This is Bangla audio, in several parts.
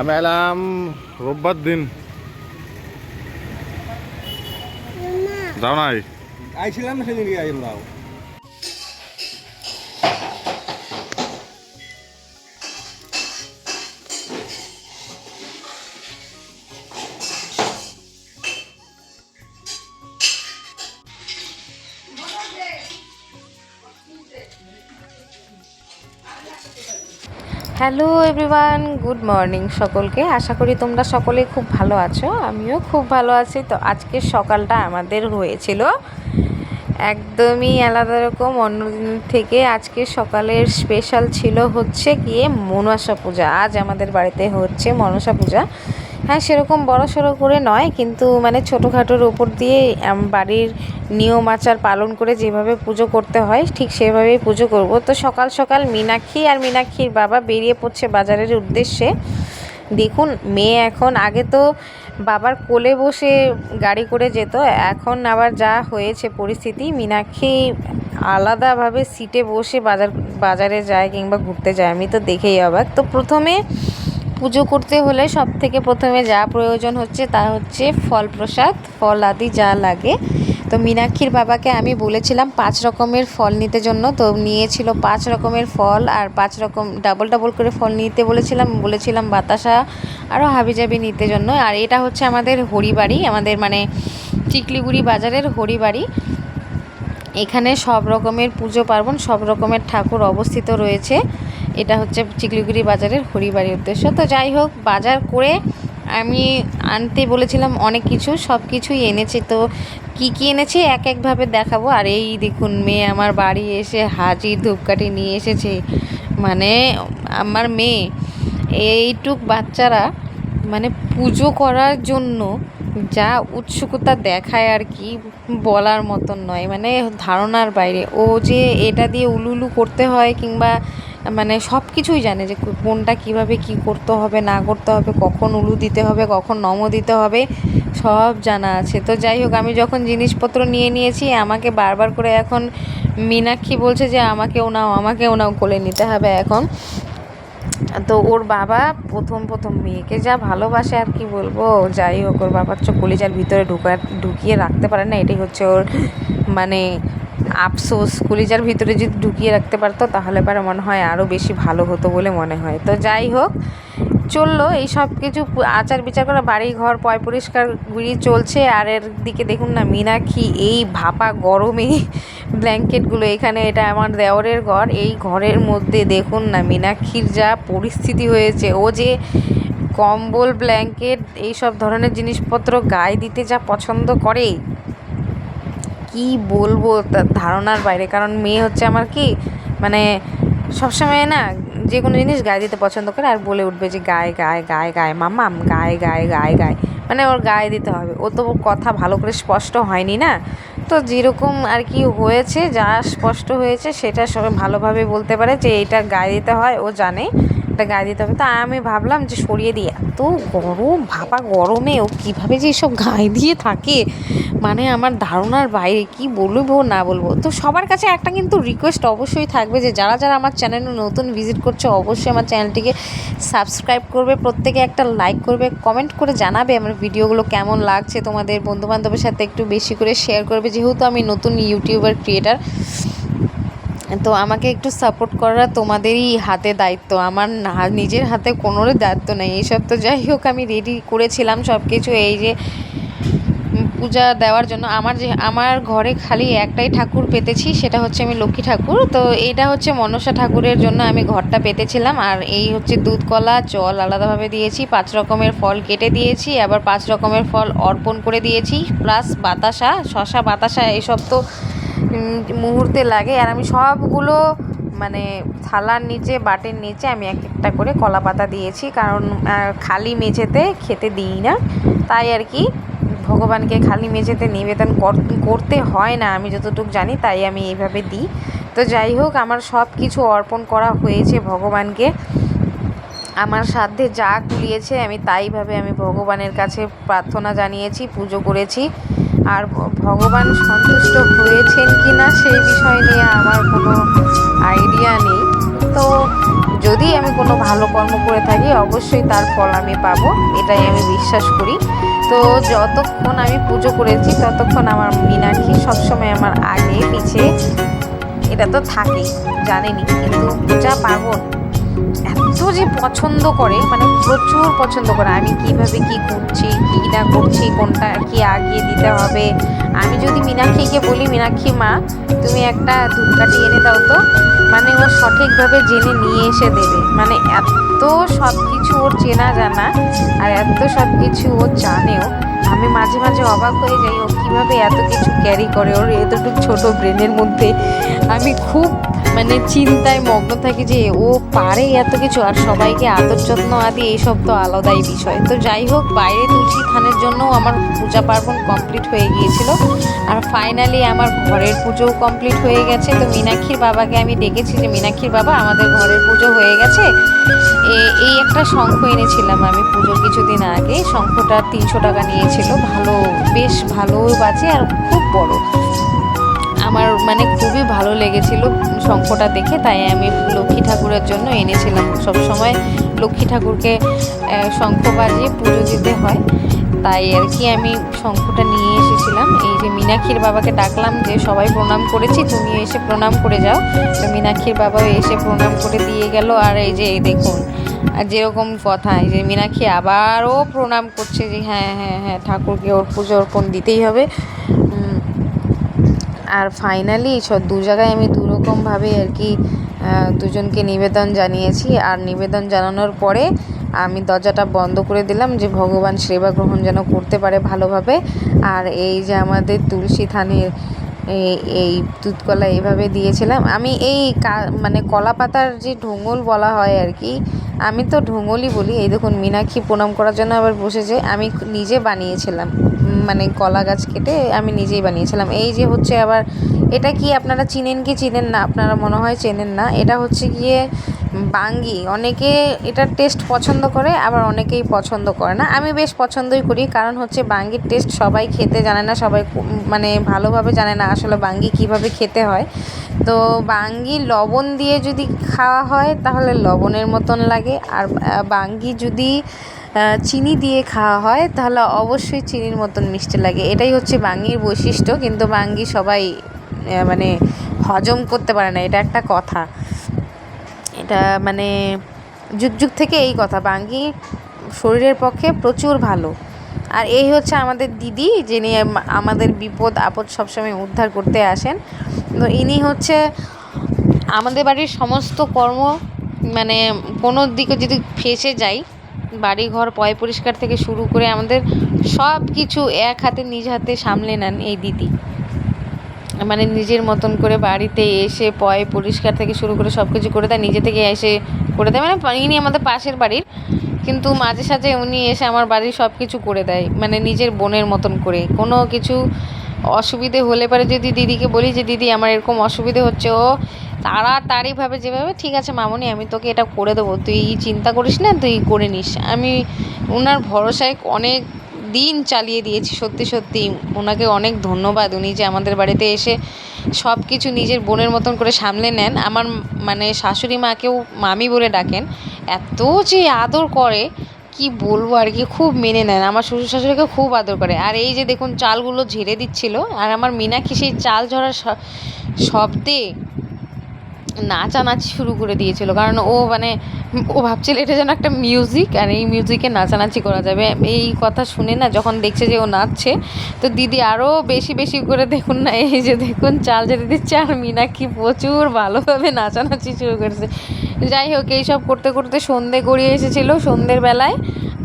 আমি এলাম রোববার দিন। যাও নাই আইছিলাম না সেদিন আমরাও। হ্যালো এভরিওয়ান, গুড মর্নিং সকলকে। আশা করি তোমরা সকলে খুব ভালো আছো, আমিও খুব ভালো আছি। তো আজকের সকালটা আমাদের হয়েছিল একদমই আলাদা রকম অন্য দিন থেকে। আজকে সকালের স্পেশাল ছিল হচ্ছে গিয়ে মনসা পূজা। আজ আমাদের বাড়িতে হচ্ছে মনসা পূজা। হ্যাঁ, সেরকম বড়সড় করে নয়, কিন্তু মানে ছোটোখাটোর উপর দিয়ে বাড়ির নিয়ম আচার পালন করে যেভাবে পুজো করতে হয় ঠিক সেভাবেই পুজো করব। তো সকাল সকাল মীনাক্ষী আর মীনাক্ষীর বাবা বেরিয়ে পড়ছে বাজারের উদ্দেশ্যে। দেখুন, মেয়ে এখন, আগে তো বাবার কোলে বসে গাড়ি করে যেত, এখন আবার যা হয়েছে পরিস্থিতি, মীনাক্ষী আলাদাভাবে সিটে বসে বাজারে যায় কিংবা ঘুরতে যায়। আমি তো দেখেই অবাক। তো প্রথমে পুজো করতে হলে সব থেকে প্রথমে যা প্রয়োজন হচ্ছে তা হচ্ছে ফল প্রসাদ, ফল আদি যা লাগে। তো মীনাক্ষীর বাবাকে আমি বলেছিলাম 5 রকমের ফল নিতে জন্য, তো নিয়েছিল 5 রকমের ফল আর 5 রকম ডাবল করে ফল নিতে বলেছিলাম বাতাসা আরও হাবিজাবি নিতে জন্য। আর এটা হচ্ছে আমাদের হরিবাড়ি, আমাদের মানে চিকলিগুড়ি বাজারের হরিবাড়ি। এখানে সব রকমের পুজো পার্বণ, সব রকমের ঠাকুর অবস্থিত রয়েছে। এটা হচ্ছে চিকলিগুড়ি বাজারের হরিবাড়ির উদ্দেশ্য। তো যাই হোক, বাজার করে আমি আনতে বলেছিলাম অনেক কিছু, সব কিছুই এনেছি। তো কি কি এনেছি এক একভাবে দেখাবো। আর এই দেখুন, মেয়ে আমার বাড়ি এসে হাজির, ধূপকাঠি নিয়ে এসেছে। মানে আমার মেয়ে, এইটুক বাচ্চারা মানে পুজো করার জন্য যা উৎসুকতা দেখায় আর কি, বলার মতন নয়, মানে ধারণার বাইরে। ও যে এটা দিয়ে উলুলু করতে হয় কিংবা মানে সব কিছুই জানে, যে কোনটা কিভাবে কি করতে হবে না করতে হবে, কখন উলু দিতে হবে, কখন নম দিতে হবে, সব জানা আছে। তো যাই হোক, আমি যখন জিনিসপত্র নিয়ে নিয়েছি, আমাকে বারবার করে এখন মীনাক্ষী বলছে যে আমাকেও নাও কোলে নিতে হবে এখন। তো ওর বাবা প্রথম মেয়েকে যা ভালোবাসে আর কি বলবো। যাই হোক, ওর বাবার কলিজার ভিতরে ঢুকিয়ে রাখতে পারে না, এটাই হচ্ছে ওর মানে আফসোস। কলিজার ভিতরে যদি ঢুকিয়ে রাখতে পারতো তাহলে পরে মনে হয় আরও বেশি ভালো হতো বলে মনে হয়। তো যাই হোক, চললো এই সব কিছু আচার বিচার করে বাড়ি ঘর পয় পরিষ্কার গুড়ি চলছে। আর এর দিকে দেখুন না, মীনাক্ষী এই ভাপা গরমে ব্ল্যাঙ্কেটগুলো, এখানে এটা আমার দেওরের ঘর, এই ঘরের মধ্যে দেখুন না মীনাক্ষীর যা পরিস্থিতি হয়েছে। ও যে কম্বল, ব্ল্যাঙ্কেট এই সব ধরনের জিনিসপত্র গায়ে দিতে যা পছন্দ করে, কি বলবো, তার ধারণার বাইরে। কারণ মেয়ে হচ্ছে আমার কি মানে সবসময় না যে কোনো জিনিস গায়ে দিতে পছন্দ করে, আর বলে উঠবে যে গায়ে গায়ে গায়ে গায়ে মাম্মাম গায়ে গায়ে গায়ে গায়ে, মানে ওর গায়ে দিতে হবে। ও তো কথা ভালো করে স্পষ্ট হয়নি না, তো যেরকম আর কি হয়েছে, যা স্পষ্ট হয়েছে সেটা সবাই ভালোভাবে বলতে পারে যে এটা গায়ে দিতে হয়, ও জানে এটা গায়ে দিতে হবে। তা আমি ভাবলাম যে সরিয়ে দিই, এত গরম, ভাপা গরমে ও কীভাবে যে এসব গায়ে দিয়ে থাকে, মানে আমার ধারণার বাইরে। কি বলবো না বলবো। তো সবার কাছে একটা কিন্তু রিকোয়েস্ট অবশ্যই থাকবে, যে যারা যারা আমার চ্যানেলে নতুন ভিজিট করছে অবশ্যই আমার চ্যানেলটিকে সাবস্ক্রাইব করবে, প্রত্যেকে একটা লাইক করবে, কমেন্ট করে জানাবে আমার ভিডিওগুলো কেমন লাগছে, তোমাদের বন্ধুবান্ধবের সাথে একটু বেশি করে শেয়ার করবে, যেহেতু আমি নতুন ইউটিউবার ক্রিয়েটার। তো আমাকে একটু সাপোর্ট করা তোমাদেরই হাতে দায়িত্ব, আমার নিজের হাতে কোনোরই দায়িত্ব নেই এইসব। তো যাই হোক, আমি রেডি করেছিলাম সব কিছু এই যে পূজা দেওয়ার জন্য। আমার ঘরে খালি একটাই ঠাকুর পেতেছি, সেটা হচ্ছে আমি লক্ষ্মী ঠাকুর। তো এটা হচ্ছে মনসা ঠাকুরের জন্য আমি ঘরটা পেতেছিলাম। আর এই হচ্ছে দুধ, কলা, জল আলাদাভাবে দিয়েছি, 5 রকমের ফল কেটে দিয়েছি, আবার 5 রকমের ফল অর্পণ করে দিয়েছি, প্লাস বাতাসা, শশা, বাতাসা এইসব তো মুহূর্তে লাগে। আর আমি সবগুলো মানে থালার নিচে, বাটির নিচে আমি এক একটা করে কলা পাতা দিয়েছি, কারণ খালি মেঝেতে খেতে দিই না, তাই আর কি ভগবানকে খালি মেঝেতে নিবেদন করতে হয় না, আমি যতটুকু জানি, তাই আমি এইভাবে দিই। তো যাই হোক, আমার সব কিছু অর্পণ করা হয়েছে ভগবানকে। আমার সাধ্যে যা কুলিয়েছে আমি তাইভাবে আমি ভগবানের কাছে প্রার্থনা জানিয়েছি, পুজো করেছি। আর ভগবান সন্তুষ্ট হয়েছেন কি না সেই বিষয় নিয়ে আমার কোনো আইডিয়া নেই। তো যদি আমি কোনো ভালো কর্ম করে থাকি অবশ্যই তার ফল আমি পাবো, এটাই আমি বিশ্বাস করি। তো যতক্ষণ আমি পুজো করেছি ততক্ষণ আমার মীনাক্ষী সবসময় আমার আগে পিছে, এটা তো থাকেই জানেনি, কিন্তু পূজা পার্বণ এত যে পছন্দ করে, মানে প্রচুর পছন্দ করে আমি কিভাবে কি করছি কি না করছি, কোনটা কি আগিয়ে দিতে হবে। আমি যদি মীনাক্ষীকে বলি, মীনাক্ষী মা তুমি একটা ধূপকাঠি এনে দাও তো, মানে ও সঠিকভাবে জেনে নিয়ে এসে দেবে। মানে এত সব কিছু ওর চেনা জানা আর এত সব কিছু ও জানেও, আমি মাঝে মাঝে অবাক হয়ে যাই ও কীভাবে এত কিছু ক্যারি করে ওর এতটুকু ছোট ব্রেনের মধ্যে। আমি খুব মানে চিন্তায় মগ্ন থাকি যে ও পারে এত কিছু, আর সবাইকে আদর যত্ন আদি এইসব তো আলাদাই বিষয়। তো যাই হোক, বাইরে তুলসী থানের জন্য আমার পূজা পার্বণ কমপ্লিট হয়ে গিয়েছিল, আর ফাইনালি আমার ঘরের পুজোও কমপ্লিট হয়ে গেছে। তো মীনাক্ষীর বাবাকে আমি ডেকেছি যে মীনাক্ষীর বাবা আমাদের ঘরের পুজো হয়ে গেছে, এই একটা শঙ্খ এনেছিলাম আমি পুজোর কিছুদিন আগে, শঙ্খটা 300 টাকা নিয়েছিল, ভালো বেশ ভালো বাজে আর খুব বড়, আমার মানে খুবই ভালো লেগেছিল শঙ্খটা দেখে, তাই আমি লক্ষ্মী ঠাকুরের জন্য এনেছিলাম। সব সময় লক্ষ্মী ঠাকুরকে শঙ্খ বাজিয়ে পুজো দিতে হয়, তাই আর কি আমি শঙ্খটা নিয়ে এসেছিলাম। এই যে মীনাক্ষীর বাবাকে ডাকলাম যে সবাই প্রণাম করেছি, তুমি এসে প্রণাম করে যাও। তো মীনাক্ষীর বাবাও এসে প্রণাম করে দিয়ে গেল। আর এই যে দেখুন, আর যেরকম কথা, এই যে মীনাক্ষী আবারও প্রণাম করছে যে হ্যাঁ হ্যাঁ হ্যাঁ ঠাকুরকে ওর পুজো অর্পণ দিতেই হবে। আর ফাইনালি দু জায়গায় আমি দুরকমভাবে আর কি দুজনকে নিবেদন জানিয়েছি। আর নিবেদন জানানোর পরে আমি দরজাটা বন্ধ করে দিলাম যে ভগবান সেবা গ্রহণ যেন করতে পারে ভালোভাবে। আর এই যে আমাদের তুলসী থানের এই দুধকলা এইভাবে দিয়েছিলাম আমি, এই মানে কলা পাতার যে ঢোঙল বলা হয় আর কি, আমি তো ঢোঙলই বলি। এই দেখুন মীনাক্ষী প্রণাম করার জন্য আবার বসেছে, আমি নিজে বানিয়েছিলাম, মানে কলা গাছ কেটে আমি নিজেই বানিয়েছিলাম। এই যে হচ্ছে আবার এটা কি আপনারা চিনেন কি চিনেন না, আপনারা মনে হয় চেনেন না, এটা হচ্ছে গিয়ে বাঙ্গি। অনেকে এটার টেস্ট পছন্দ করে, আবার অনেকেই পছন্দ করে না। আমি বেশ পছন্দই করি, কারণ হচ্ছে বাঙ্গির টেস্ট সবাই খেতে জানে না, সবাই মানে ভালোভাবে জানে না আসলে বাঙ্গি কিভাবে খেতে হয়। তো বাঙ্গি লবণ দিয়ে যদি খাওয়া হয় তাহলে লবণের মতন লাগে, আর বাঙ্গি যদি চিনি দিয়ে খাওয়া হয় তাহলে অবশ্যই চিনির মতন মিষ্টি লাগে। এটাই হচ্ছে বাঙ্গির বৈশিষ্ট্য, কিন্তু বাঙ্গি সবাই মানে হজম করতে পারে না, এটা একটা কথা। এটা মানে যুগ যুগ থেকে এই কথা, বাঙ্গি শরীরের পক্ষে প্রচুর ভালো। আর এই হচ্ছে আমাদের দিদি, যিনি আমাদের বিপদ আপদ সবসময় উদ্ধার করতে আসেন। তো ইনি হচ্ছে আমাদের বাড়ির সমস্ত কর্ম, মানে কোনো দিকে যদি ফেঁসে যাই, বাড়ি ঘর পয় পরিষ্কার থেকে শুরু করে আমাদের সব কিছু এক হাতে নিজ হাতে সামলে নেন এই দিদি। মানে নিজের মতন করে বাড়িতে এসে পয় পরিষ্কার থেকে শুরু করে সব কিছু করে দেয়, নিজে থেকে এসে করে দেয়। মানে ইনি আমাদের পাশের বাড়ির, কিন্তু মাঝে সাঝে উনি এসে আমার বাড়ির সব কিছু করে দেয়, মানে নিজের বোনের মতন করে। কোনো কিছু অসুবিধে হলে পরে যদি দিদিকে বলি যে দিদি আমার এরকম অসুবিধে হচ্ছে, ও তাড়াতাড়িভাবে যেভাবে ঠিক আছে মামনি আমি তোকে এটা করে দেবো, তুই চিন্তা করিস না, তুই করে নিস। আমি ওনার ভরসায় অনেক দিন চালিয়ে দিয়েছি, সত্যি সত্যি ওনাকে অনেক ধন্যবাদ। উনি যে আমাদের বাড়িতে এসে সব কিছু নিজের বোনের মতন করে সামলে নেন। আমার মানে শাশুড়ি মাকেও মামি বলে ডাকেন, এত যে আদর করে কি বলবো আর কি, খুব মেনে নেন। আমার শ্বশুর শাশুড়িকে খুব আদর করে। আর এই যে দেখুন চালগুলো ঝেড়ে দিচ্ছিল, আর আমার মীনাক্ষী সেই চাল ঝরার শব্দে নাচানাচি শুরু করে দিয়েছিল, কারণ ও মানে ও ভাবছিল এটা যেন একটা মিউজিক, আর এই মিউজিকে নাচানাচি করা যাবে। এই কথা শুনে না যখন দেখছে যে ও নাচছে, তো দিদি আরও বেশি বেশি করে দেখুন না, এই যে দেখুন চাল ঝেড়ে দিচ্ছে, আর মীনাক্ষী প্রচুর ভালোভাবে নাচানাচি শুরু করেছে। যাই হোক, এইসব করতে করতে সন্ধে গড়িয়ে এসেছিলো। সন্ধ্যের বেলায়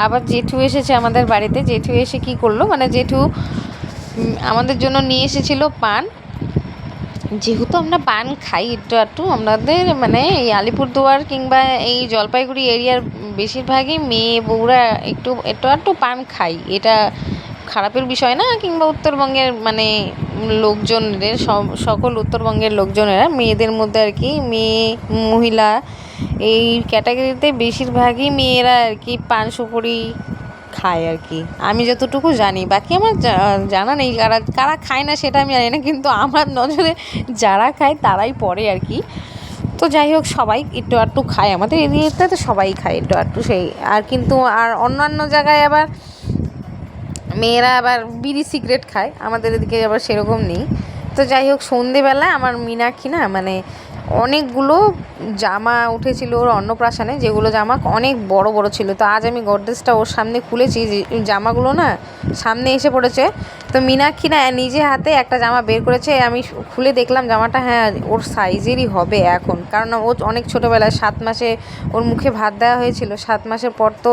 আবার জেঠু এসেছে আমাদের বাড়িতে। জেঠু এসে কি করলো, মানে জেঠু আমাদের জন্য নিয়ে এসেছিলো পান। যেহেতু আমরা পান খাই একটু একটু, আমাদের মানে এই আলিপুরদুয়ার কিংবা এই জলপাইগুড়ি এরিয়ার বেশিরভাগই মেয়ে বউরা একটু একটু পান খাই, এটা খারাপের বিষয় না। কিংবা উত্তরবঙ্গের মানে লোকজনের সকল উত্তরবঙ্গের লোকজনেরা মেয়েদের মধ্যে আর কি, মেয়ে মহিলা এই ক্যাটাগরিতে বেশিরভাগই মেয়েরা আর কি পান সুপুরি খায় আর কি, আমি যতটুকু জানি। বাকি আমার জানা নেই কারা কারা খায় না সেটা আমি জানি না, কিন্তু আমার নজরে যারা খায় তারাই পড়ে আর কি। তো যাই হোক সবাই একটু আধটু খায়, আমাদের এরিয়াতে তো সবাই খায় একটু আধটু সেই। আর কিন্তু আর অন্যান্য জায়গায় আবার মেয়েরা আবার বিড়ি সিগারেট খায়, আমাদের এদিকে আবার সেরকম নেই। তো যাই হোক সন্ধেবেলায় আমার মীনাক্ষী না মানে অনেকগুলো জামা উঠেছিল ওর অন্নপ্রাশনে, যেগুলো জামা অনেক বড় বড় ছিল। তো আজ আমি গডরেজটা ওর সামনে খুলেছি, যে জামাগুলো না সামনে এসে পড়েছে। তো মীনাক্ষী না নিজে হাতে একটা জামা বের করেছে, আমি খুলে দেখলাম জামাটা হ্যাঁ ওর সাইজেরই হবে এখন, কারণ ও অনেক ছোটোবেলায় 7 মাসে ওর মুখে ভাত দেওয়া হয়েছিল। 7 মাসের পর তো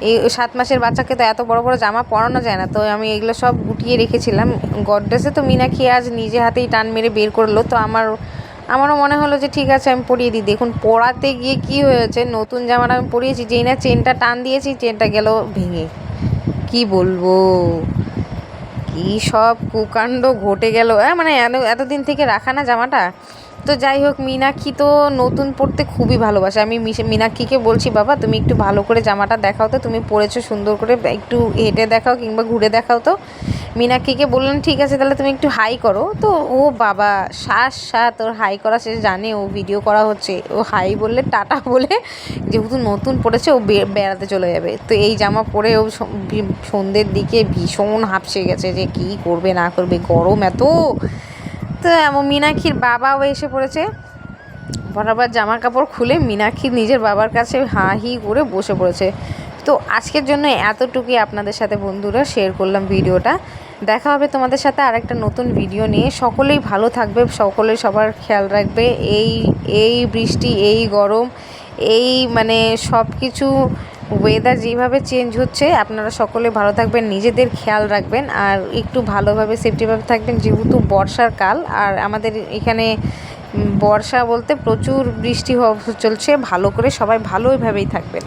এই 7 মাসের বাচ্চাকে তো এত বড় বড় জামা পরানো যায় না, তো আমি এগুলো সব গুটিয়ে রেখেছিলাম গডরেজে। তো মীনাক্ষী আজ নিজে হাতেই টান মেরে বের করলো। তো আমারও মনে হলো যে ঠিক আছে আমি পরিয়ে দিই। দেখুন পরাতে গিয়ে কি হয়েছে, নতুন জামাটা আমি পরিয়েছি, যেই না চেনটা টান দিয়েছি চেনটা গেল ভেঙে। কি বলবো, কি সব কুকাণ্ড ঘটে গেল। মানে এতদিন থেকে রাখা না জামাটা। তো যাই হোক মীনাক্ষী তো নতুন পরতে খুবই ভালোবাসে। আমি মীনাক্ষীকে বলছি বাবা তুমি একটু ভালো করে জামাটা দেখাও তো, তুমি পরেছো সুন্দর করে, একটু হেঁটে দেখাও কিংবা ঘুরে দেখাও তো। মীনাক্ষীকে বললেন ঠিক আছে তাহলে তুমি একটু হাই করো। তো ও বাবা ওর হাই করা সে জানে ও ভিডিও করা হচ্ছে, ও হাই বললে টাটা বলে যেহেতু নতুন পড়েছে ও বেড়াতে চলে যাবে। তো এই জামা পরে ও সন্ধ্যের দিকে ভীষণ হাঁপসে গেছে যে কী করবে না করবে, গরম এত। তো এমন মীনাক্ষীর বাবাও এসে পড়েছে, বরাবর জামা কাপড় খুলে মীনাক্ষী নিজের বাবার কাছে হাহি করে বসে পড়েছে। তো আজকের জন্য এতটুকুই আপনাদের সাথে বন্ধুরা শেয়ার করলাম ভিডিওটা। দেখা হবে তোমাদের সাথে আরেকটা নতুন ভিডিও নিয়ে। সকলেই ভালো থাকবে, সকলে সবার খেয়াল রাখবে। এই বৃষ্টি, এই গরম, এই মানে সব কিছু ওয়েদার যেভাবে চেঞ্জ হচ্ছে, আপনারা সকলে ভালো থাকবেন, নিজেদের খেয়াল রাখবেন আর একটু ভালোভাবে সেফটিভাবে থাকবেন, যেহেতু বর্ষার কাল। আর আমাদের এখানে বর্ষা বলতে প্রচুর বৃষ্টি চলছে, ভালো করে সবাই ভালোভাবেই থাকবেন।